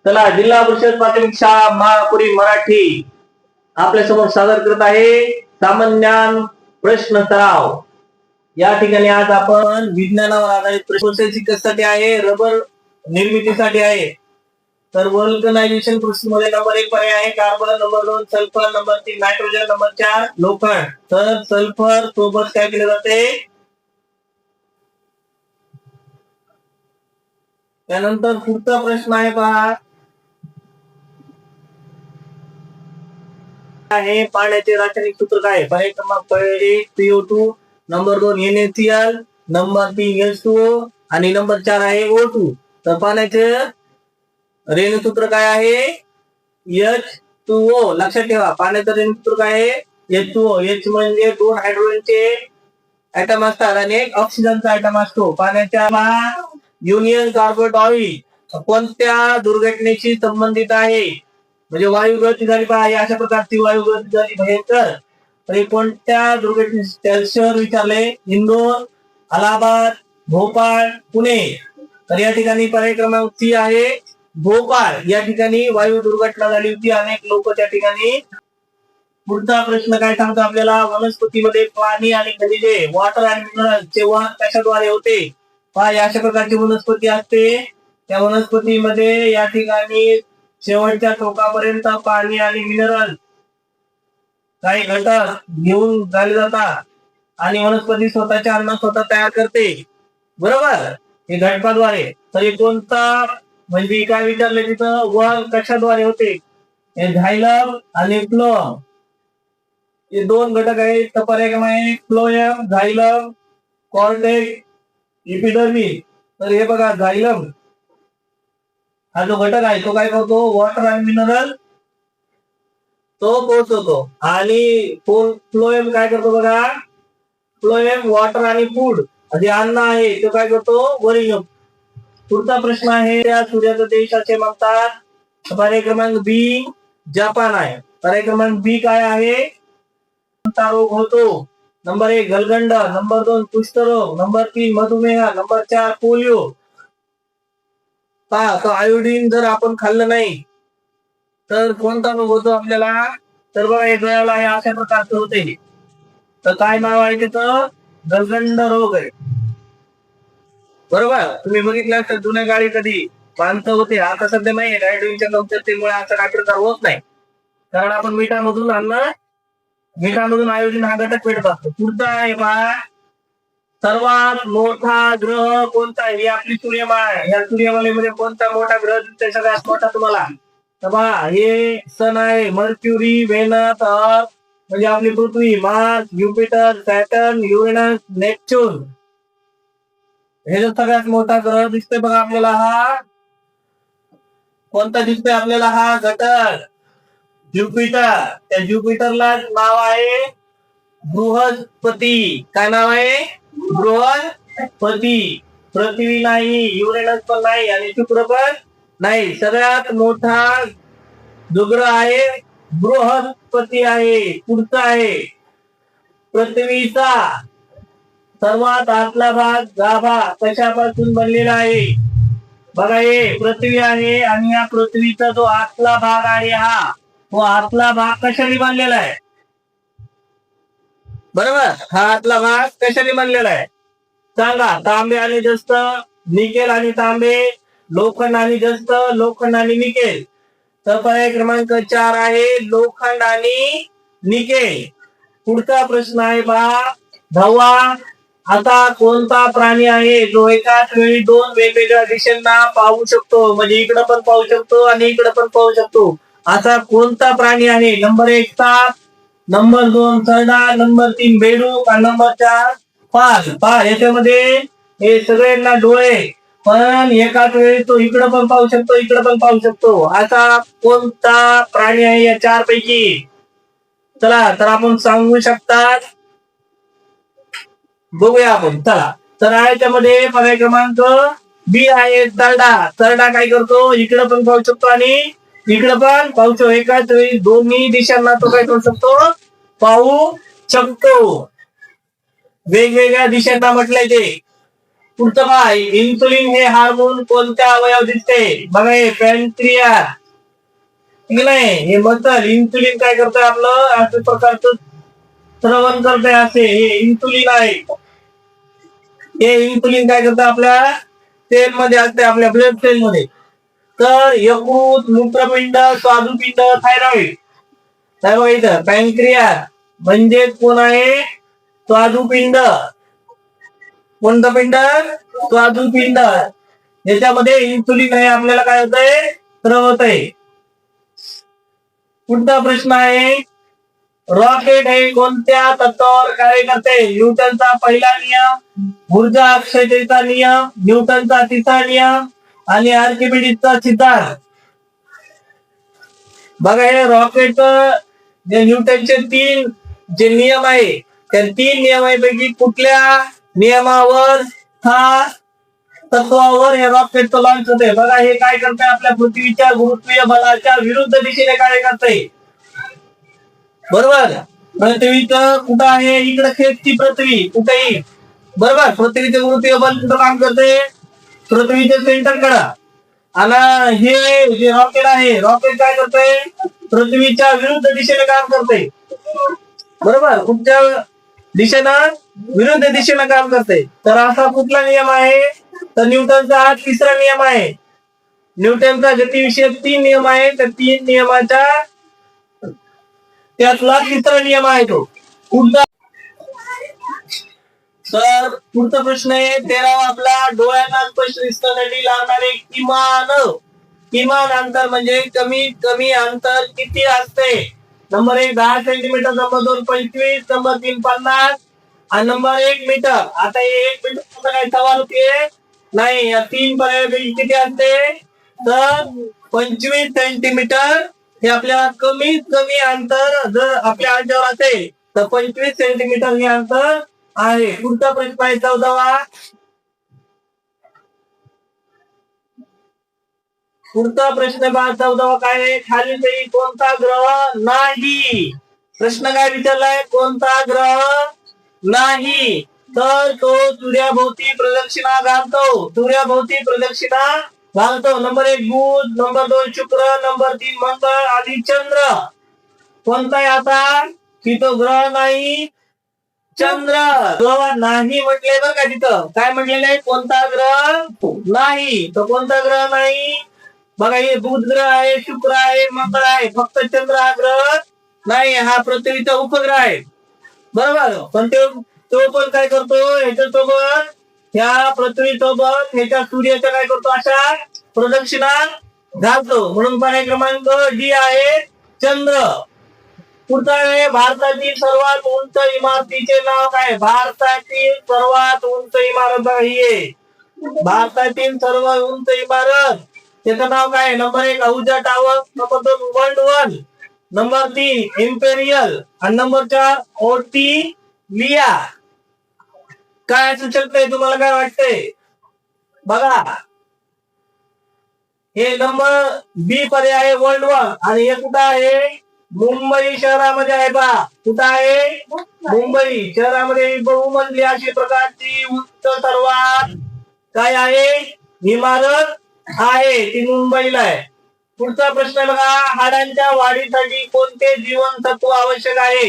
चला, जिल्हा परिषद प्राथमिक शाळा महापुरी मराठी आपल्या समोर सादर करत आहे सामान्य प्रश्न सराव। या ठिकाणी आज आपण विज्ञानावर आधारित प्रश्न कशासाठी आहे, रबर निर्मितीसाठी आहे। तर वल्कनायझेशन प्रश्न मध्ये नंबर 1 पर्याय आहे carbon, number 2 sulphur, number 3 nitrogen, number 4 लोखंड। तर सल्फर सोबत काय केले जाते, त्यानंतर पुढचा प्रश्न आहे पहा, आहे पाण्याचे रासायनिक सूत्र काय? पर्याय क्रमांक 1 CO2, number 2 NaCl, number 3 H2O आणि नंबर 4 आहे O2। तर पाण्याचे रेणूसूत्र काय आहे? H2O। लक्षात ठेवा, पाण्याचं रेणूसूत्र काय आहे? H2O। H म्हणजे 2 हायड्रोजनचे ऍटम असतात आणि एक ऑक्सिजनचा ऍटम असतो। पाण्याच्या युनियन कार्बोनेट ऑइल कोणत्या दुर्घटनेशी संबंधित आहे? म्हणजे वायू गळती झाली पाहिजे, अशा प्रकारची वायू गळती झाली भयंकर, तर कोणत्या दुर्घटनेचे शहर विचारले? इंदोर, अलाहाबाद, भोपाळ, पुणे। तर या ठिकाणी पर्याय क्रमांक सी आहे भोपाळ। या ठिकाणी वायू दुर्घटना झाली होती, अनेक लोक त्या ठिकाणी। पुढचा प्रश्न काय सांगतो आपल्याला, वनस्पतीमध्ये पाणी आणि खनिजे वॉटर अँड मिनरल चे वहन कशाद्वारे होते? पहा, अशा प्रकारची वनस्पती असते, त्या वनस्पतीमध्ये या ठिकाणी शेवटच्या टोकापर्यंत पाणी आणि मिनरल काही घटक घेऊन झाले जातात आणि वनस्पती स्वतःचे अन्न स्वतः तयार करते, बरोबर, हे घटकाद्वारे। तर हे कोणता, म्हणजे काय विचारले तिथं, वहन कशाद्वारे होते? हे झायलम आणि फ्लोएम, हे दोन घटक आहेत। तर पर्याय क्रमांक फ्लोएम, झायलम, कॉर्टेक्स, एपिडर्मिस। तर हे बघा, झायलम हा जो घटक आहे तो काय करतो, वॉटर आणि मिनरल तो पोहोचवतो, आणि फ्लोएम काय करतो बघा, फ्लोएम वॉटर आणि फूड जे अन्न आहे तो काय करतो, वरील। पुढचा प्रश्न आहे, त्या सूर्याचा देश असे म्हणतात? पर्याय क्रमांक बी जपान आहे। पर्याय क्रमांक बी काय आहे? कोणता रोग होतो? नंबर 1 गलगंड, नंबर 2 कुष्ठरोग, नंबर 3 मधुमेह, नंबर 4 पोलिओ। पहा, तो आयोडीन जर आपण खाल्लं नाही तर कोणता रोग होतो आपल्याला? तर बघा, हे गळ्याला आहे अशा प्रकारचं होते। तर काय नाव आहे त्याचं? गलगंड रोग आहे, बरोबर। तुम्ही बघितलं तर जुन्या काळी कधी माणसं होते, आता सध्या नाही, आयोडीनच्या कमतरतेमुळे असा काय प्रकार होत नाही, कारण आपण मिठामधून आयोडीन हा घटक भेटत असतो। पुढचा आहे पहा, सर्वात मोठा ग्रह कोणता आहे? ही आपली सूर्यमाळ, या सूर्यमालेमध्ये कोणता मोठा ग्रह दिसतोय सगळ्यात मोठा तुम्हाला? तर पहा, हे सन आहे, मर्क्युरी, व्हेनस, अर्थ म्हणजे आपली पृथ्वी, Mars, Jupiter, Saturn, Uranus, Neptune. हे जो सगळ्यात मोठा ग्रह दिसतोय बघा आपल्याला, हा कोणता दिसतोय आपल्याला? हा घटक ज्युपिटर। त्या ज्युपिटरला नाव आहे बृहस्पती। काय नाव आहे? बृहस्पती। पृथ्वी नाही, युरेनस पण नाही आणि शुक्र पण नाही, सगळ्यात मोठा जो ग्रह आहे बृहस्पती आहे। पुढचा आहे, पृथ्वीचा सर्वात आतला भाग गाभा कशापासून बनलेला आहे? बघा, हे पृथ्वी आहे आणि या पृथ्वीचा जो आतला भाग आहे, तो आतला भाग कशाने बनलेला आहे? बरोबर, हा आतला भाग कशाने बनलेला आहे सांगा? तांबे आणि जस्त, निकेल आणि तांबे, लोखंड आणि जस्त, लोखंड आणि निकेल। तर पर्याय क्रमांक 4 आहे लोखंड आणि निकेल। पुढचा प्रश्न आहे पहा, 10वा, आता कोणता प्राणी आहे जो एकाच वेळी दोन वेगवेगळ्या दिशांना पाहू शकतो? म्हणजे इकडे पण पाहू शकतो आणि इकडे पण पाहू शकतो, असा कोणता प्राणी आहे? नंबर 1 साप, नंबर 2 सरडा, नंबर 3 बेडूक आणि नंबर 4 वाघ। पहा, याच्यामध्ये हे सगळ्यांना डोळे, पण एकाच वेळी तो इकडे पण पाहू शकतो, इकडे पण पाहू शकतो, असा कोणता प्राणी आहे या 4 पैकी? चला, तर आपण सांगू शकतात, बघूया आपण, चला। तर याच्यामध्ये पर्याय क्रमांक बी आहे सरडा। सरडा काय करतो? इकडे पण पाहू शकतो आणि इकडे पण पाहू शकतो, एकाच वेळी दोन्ही दिशांना तो काय करू शकतो? पाहू शकतो। वेगवेगळ्या दिशांना म्हटलंय ते, पुढचं काय, इन्सुलिन हे हार्मोन कोणत्या अवयव दिसते? बघा हे पॅन्क्रिया, ठीक नाही, हे मसल. इन्सुलिन काय करतंय आपलं अशा प्रकारचं श्रवण करतंय, असे हे इन्सुलिन आहे. हे इन्सुलिन काय करतं आपल्या सेल मध्ये असते, आपल्या ब्लड सेल मध्ये. तर यकृत, मूत्रपिंड, स्वादुपिंड, थायरॉइड. थायरॉइड पॅन्क्रिया म्हणजे कोण आहे? स्वादुपिंड. कोणतं पिंड? स्वादुपिंड. याच्यामध्ये इन्सुलिन आहे, आपल्याला काय होतंय? स्त्रवत आहे. पुढचा प्रश्न आहे, रॉकेट हे कोणत्या तत्वावर कार्य करते? न्यूटनचा पहिला नियम, ऊर्जा अक्षयतेचा नियम, न्यूटनचा तिसरा नियम आणि आर्किमिडीजचा सिद्धांत. बघा हे रॉकेट जे न्यूटनचे 3 जे नियम आहे, त्या 3 नियमांपैकी कुठल्या नियमावर हा तत्वावर हे रॉकेट लॉन्च होते? बघा हे काय करते, आपल्या पृथ्वीच्या गुरुत्वीय बलाच्या विरुद्ध दिशेने कार्य करते. बरोबर. पृथ्वीचं कुठं आहे? इकडे खेचती पृथ्वी कुठेही. बरोबर. पृथ्वीचे गुरुत्वीय बल कुठं काम करते? पृथ्वीच्या सेंटर कडे. आणि हे जे रॉकेट आहे, रॉकेट काय करते? पृथ्वीच्या विरुद्ध दिशेने काम करते. बरोबर. कुठच्या दिशेनं? विरुद्ध दिशेनं काम करते. तर असा कुठला नियम आहे? तर न्यूटनचा हा तिसरा नियम आहे. न्यूटनचा गतीविषयक 3 नियम आहे, त्या 3 नियमाच्या त्यातला तिसरा नियम आहे तो. पुढचा तर पुढचा प्रश्न आहे 13वा आपला, डोळ्यांना स्पष्ट दिसण्यासाठी लागणारे किमान अंतर म्हणजे कमीत कमी अंतर किती असते? नंबर 1 10 सेंटीमीटर, नंबर 2 25, नंबर 3 50 आणि नंबर 1 मीटर. आता हे 1 मीटर काय सवाल होते? नाही, या 3 पर्यायापैकी किती असते? तर 25 सेंटीमीटर हे आपल्याला कमीत कमी अंतर जर आपल्या अंतरावर असेल तर 25 सेंटीमीटर हे अंतर आहे. पुढचा प्रश्न आहे 14वा. पुढचा प्रश्न पहा 14वा काय आहे? खालीलपैकी कोणता ग्रह नाही? प्रश्न काय विचारलाय? कोणता ग्रह नाही? तर तो सूर्याभोवती प्रदक्षिणा घालतो. सूर्याभोवती प्रदक्षिणा घालतो. नंबर 1 बुध, नंबर 2 शुक्र, नंबर 3 मंगळ आणि चंद्र. कोणता आहे आता? की तो ग्रह नाही? चंद्र. ग्रह नाही म्हटले बरं का तिथं. काय म्हटलेलं आहे? कोणता ग्रह नाही. तो कोणता ग्रह नाही? बघा हे बुध ग्रह आहे, शुक्र आहे, मंगळ आहे. फक्त चंद्र हा ग्रह नाही. हा पृथ्वीचा उपग्रह आहे. बरोबर. पण तो पण काय करतो? ह्याच्यासोबत, ह्या पृथ्वीसोबत ह्याच्या सूर्याच्या काय करतो? अशा प्रदक्षिणा घालतो. म्हणून पर्याय क्रमांक डी आहे चंद्र. पुढचा आहे भारतातील सर्वात उंच इमारतीचे नाव काय? भारतातील सर्वात उंच इमारत ही आहे. भारतातील सर्वात उंच इमारत त्याचं नाव काय? Number 1 Ahuja tower, number 2 world one, number 3 imperial आणि नंबर 4 ओटिलिया. काय असू शकतंय? तुम्हाला काय वाटतंय? बघा हे नंबर बी पर्याय आहे वर्ल्ड वन. आणि हे कुठं आहे? मुंबई शहरामध्ये आहे. पहा कुठं आहे? मुंबई शहरामध्ये बहुमजली अशी प्रकारची उंच सर्वात काय आहे? इमारत आहे, ती मुंबईला आहे. पुढचा प्रश्न बघा, हाडांच्या वाढीसाठी कोणते जीवनसत्व आवश्यक आहे?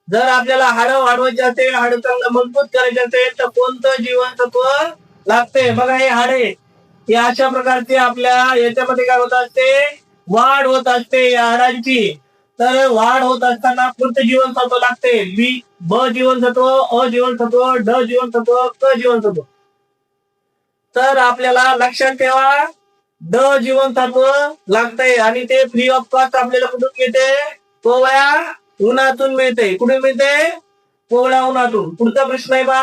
जर आपल्याला हाडं वाढवायचे असेल, हाडं चांगलं मजबूत करायचे असेल तर कोणतं जीवनसत्व लागते? बघा हे हाडे हे अशा प्रकारचे आपल्या याच्यामध्ये काय होत असते? वाढ होत असते या हाडांची. तर वाढ होत असताना कोणतं जीवनसत्व लागते? ब जीवनसत्व, अ जीवनसत्व, ड जीवनसत्व, क जीवनसत्व. तर आपल्याला लक्षात ठेवा ड जीवनसत्व लागतंय आणि ते फ्री ऑफ कॉस्ट आपल्याला कुठून मिळते? कोवळ्या उन्हातून मिळते. कुठून मिळते? कोवळ्या उन्हातून. पुढचा प्रश्न आहे बा,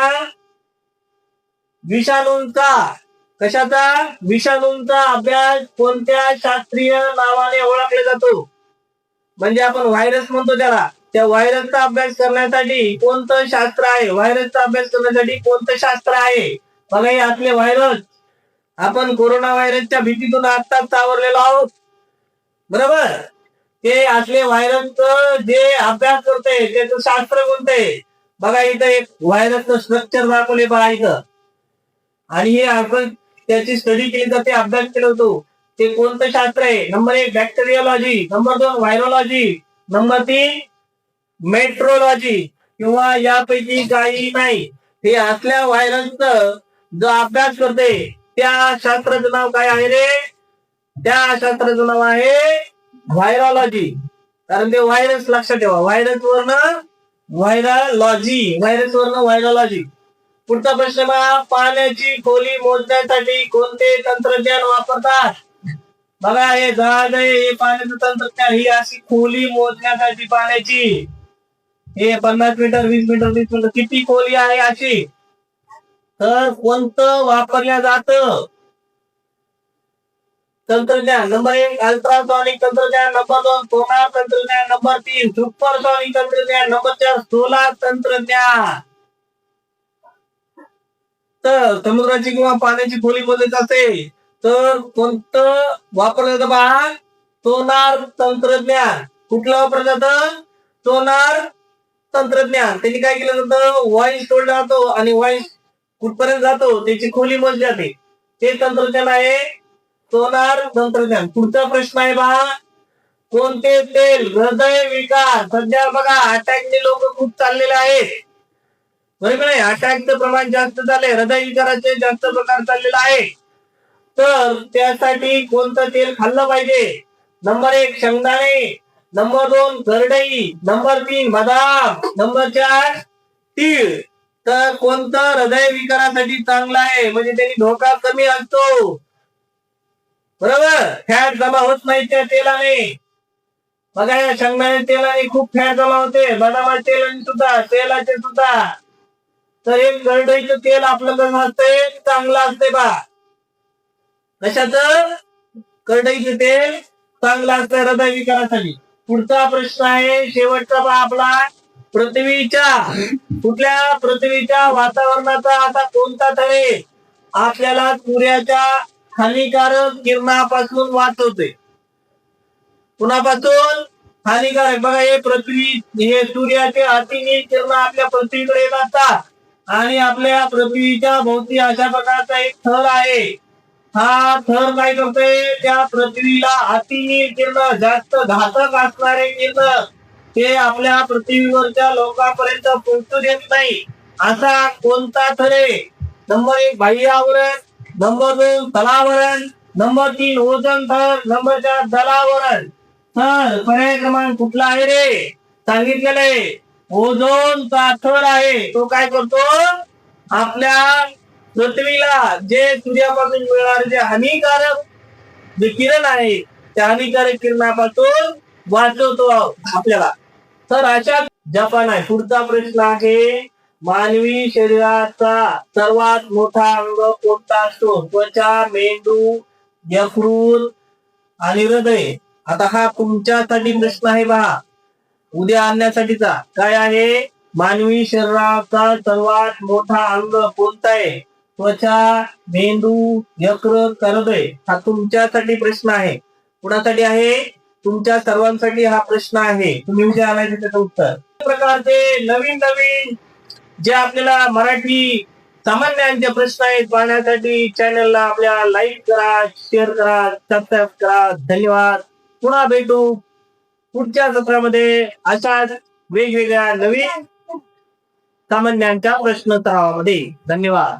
विषाणूंचा, कशाचा? विषाणूंचा अभ्यास कोणत्या शास्त्रीय नावाने ओळखला जातो? म्हणजे आपण व्हायरस म्हणतो त्याला. त्या व्हायरसचा अभ्यास करण्यासाठी कोणतं शास्त्र आहे? व्हायरसचा अभ्यास करण्यासाठी कोणतं शास्त्र आहे? बघा हे असले व्हायरस, आपण कोरोना व्हायरसच्या भीतीतून आत्ताच सावरलेलो आहोत. बरोबर. ते असले व्हायरसचं जे अभ्यास करते त्याचं शास्त्र कोणते? बघा इथं एक व्हायरसचं स्ट्रक्चर दाखवले बघा इथं. आणि हे आपण त्याची स्टडी केली जाते, अभ्यास केला जातो. ते कोणतं शास्त्र आहे? Number 1 bacteriology, number 2 virology, number 3 metrology किंवा यापैकी काही नाही. हे असल्या व्हायरसचा जो अभ्यास करते त्या शास्त्राचं नाव काय आहे रे? त्या शास्त्राचं नाव आहे व्हायरोलॉजी. कारण ते व्हायरस लक्षात ठेवा, व्हायरस वरनं व्हायरोलॉजी. पुढचा प्रश्न बघा, पाण्याची खोली मोजण्यासाठी कोणते तंत्रज्ञान वापरतात? बघा हे जहाज आहे, हे पाण्याचं तंत्रज्ञान. ही अशी खोली मोजण्यासाठी पाण्याची, हे 50 मीटर 20 मीटर 30 मीटर किती खोली आहे अशी, तर कोणतं वापरल्या जातं तंत्रज्ञान? नंबर 1 अल्ट्रासॉनिक तंत्रज्ञान, नंबर 2 सोनार तंत्रज्ञान, नंबर 3 सुपरसॉनिक तंत्रज्ञान, नंबर 4 सोलार तंत्रज्ञान. तर समुद्राची किंवा पाण्याची खोली मोजायची असेल तर कोणतं वापरलं जातं बा? सोनार तंत्रज्ञान. कुठलं वापरलं जातं? सोनार तंत्रज्ञान. त्यांनी काय केलं जातं? व्हॉइस सोडला जातो आणि व्हॉइस कुठपर्यंत जातो त्याची खोली मोजली जाते. ते तंत्रज्ञान आहे सोनार तंत्रज्ञान. पुढचा प्रश्न आहे बा, कोणते तेल हृदय विकार? सध्या बघा अटॅकने लोक खूप चाललेले आहेत, बरोबर आहे. अटॅकचं प्रमाण जास्त झालंय, हृदय विकाराचे जास्त प्रकार चाललेला आहे. तर त्यासाठी कोणतं तेल खाल्लं पाहिजे? नंबर 1 शेंगदाणे, नंबर 2 करडई, नंबर 3 बदाम, नंबर 4 तीळ. तर कोणतं हृदय विकारासाठी चांगलं आहे, म्हणजे त्यांनी धोका कमी असतो, बरोबर. फॅट जमा होत नाही त्या तेलाने. बघा या शेंगदाणे तेलाने खूप फॅट जमा होते, बदामाच्या तेलाचे सुद्धा. तर एक करडईचं तेल आपलं कसं असतंय? चांगलं असते बा. कशाचं? करडईचं तेल चांगलं असतं हृदय विकारासाठी. पुढचा प्रश्न आहे शेवटचा बा आपला, पृथ्वीच्या वातावरणाचा असा कोणता थर आपल्याला सूर्याच्या हानिकारक किरणापासून वाचवते? कुणापासून? हानिकारक. बघा हे सूर्याचे अतिनील किरण आपल्या पृथ्वीकडे येत असतात आणि आपल्या पृथ्वीच्या भोवती अशा प्रकारचा एक थर आहे. हा थर काय करतोय? त्या पृथ्वीला अतिनील किरण, जास्त घातक असणारे किरण ते आपल्या पृथ्वीवरच्या लोकांपर्यंत पोहोचू देत नाही. असा कोणता थर आहे? नंबर 1 बाह्य आवरण, नंबर 2 तलावरण, नंबर 3 ओझोन थर, नंबर 4 जलावरण. तर पर्याय क्रमांक कुठला आहे रे? सांगितलेलं आहे ओझोनचा थर आहे. तो काय करतो? आपल्या पृथ्वीला जे सूर्यापासून मिळणारे जे हानिकारक जे किरण आहे त्या हानिकारक किरणापासून वाचवतो आपल्याला. तर अशा जपान आहे. पुढचा प्रश्न आहे, मानवी शरीराचा सर्वात मोठा अंग कोणता असतो? त्वचा, मेंदू, यकृत आणि हृदय. आता हा तुमच्यासाठी प्रश्न आहे पहा, उद्या आणण्यासाठीचा. काय आहे? मानवी शरीराचा सर्वात मोठा अंग कोणता आहे? त्वचा, मेंदू, यकृत, हृदय. हा तुमच्यासाठी प्रश्न आहे. कुणासाठी आहे? तुमच्या सर्वांसाठी हा प्रश्न आहे. तुम्ही उद्या आणायचे त्याचं उत्तर. प्रकारचे नवीन नवीन जे आपल्याला मराठी सामान्यांचे प्रश्न आहेत पाहण्यासाठी चॅनलला आपल्या लाईक करा, शेअर करा, सबस्क्राईब करा. धन्यवाद. पुन्हा भेटू पुढच्या सत्रामध्ये अशाच वेगवेगळ्या नवीन सामान्यांच्या प्रश्न सरावामध्ये. धन्यवाद.